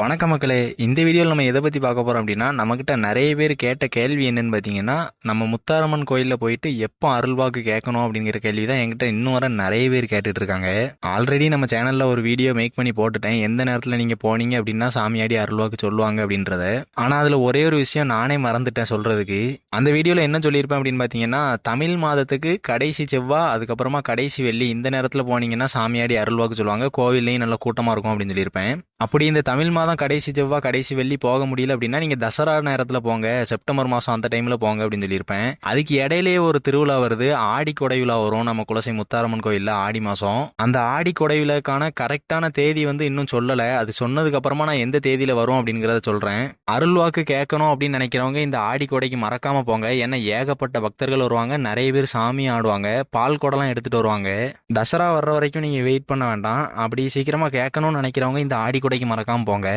வணக்கம் மக்களே. இந்த வீடியோவில் நம்ம எதை பற்றி பார்க்க போகிறோம் அப்படின்னா, நம்மக்கிட்ட நிறைய பேர் கேட்ட கேள்வி என்னன்னு பார்த்தீங்கன்னா, நம்ம முத்தாரம்மன் கோயிலில் போயிட்டு எப்போ அருள்வாக்கு கேட்கணும் அப்படிங்கிற கேள்வி தான் என்கிட்ட இன்னும் வர நிறைய பேர் கேட்டுட்டு இருக்காங்க. ஆல்ரெடி நம்ம சேனலில் ஒரு வீடியோ மேக் பண்ணி போட்டுட்டேன், எந்த நேரத்தில் நீங்கள் போனீங்க அப்படின்னா சாமியாடி அருள்வாக்கு சொல்லுவாங்க அப்படின்றத. ஆனால் அதில் ஒரே ஒரு விஷயம் நானே மறந்துட்டேன் சொல்கிறதுக்கு. அந்த வீடியோவில் என்ன சொல்லியிருப்பேன் அப்படின்னு பார்த்தீங்கன்னா, தமிழ் மாதத்துக்கு கடைசி செவ்வாய் அதுக்கப்புறமா கடைசி வெள்ளி இந்த நேரத்தில் போனீங்கன்னா சாமியாடி அருள்வாக்கு சொல்லுவாங்க, கோவில்லையும் நல்ல கூட்டமாக இருக்கும் அப்படின்னு சொல்லியிருப்பேன். அப்படி இந்த தமிழ் மாதம் கடைசி செவ்வாய் கடைசி வெள்ளி போக முடியல அப்படின்னா நீங்க தசரா நேரத்தில் போங்க, செப்டம்பர் மாதம் அந்த டைம்ல போங்க அப்படின்னு சொல்லியிருப்பேன். அதுக்கு இடையிலேயே ஒரு திருவிழா வருது, ஆடி கொடை விழா வரும் நம்ம குலசை முத்தாரம்மன் கோயிலில் ஆடி மாதம். அந்த ஆடி கொடை விழாக்கான கரெக்டான தேதி இன்னும் சொல்லலை. அது சொன்னதுக்கு அப்புறமா நான் எந்த தேதியில வரும் அப்படிங்கிறத சொல்றேன். அருள்வாக்கு கேட்கணும் அப்படின்னு நினைக்கிறவங்க இந்த ஆடி கொடைக்கு மறக்காம போங்க. ஏன்னா ஏகப்பட்ட பக்தர்கள் வருவாங்க, நிறைய பேர் சாமி ஆடுவாங்க, பால் குடம்லாம் எடுத்துட்டு வருவாங்க. தசரா வர்ற வரைக்கும் நீங்க வெயிட் பண்ண வேண்டாம். அப்படி சீக்கிரமா கேட்கணும்னு நினைக்கிறவங்க இந்த ஆடி கொடைக்கு மறக்காம போங்க.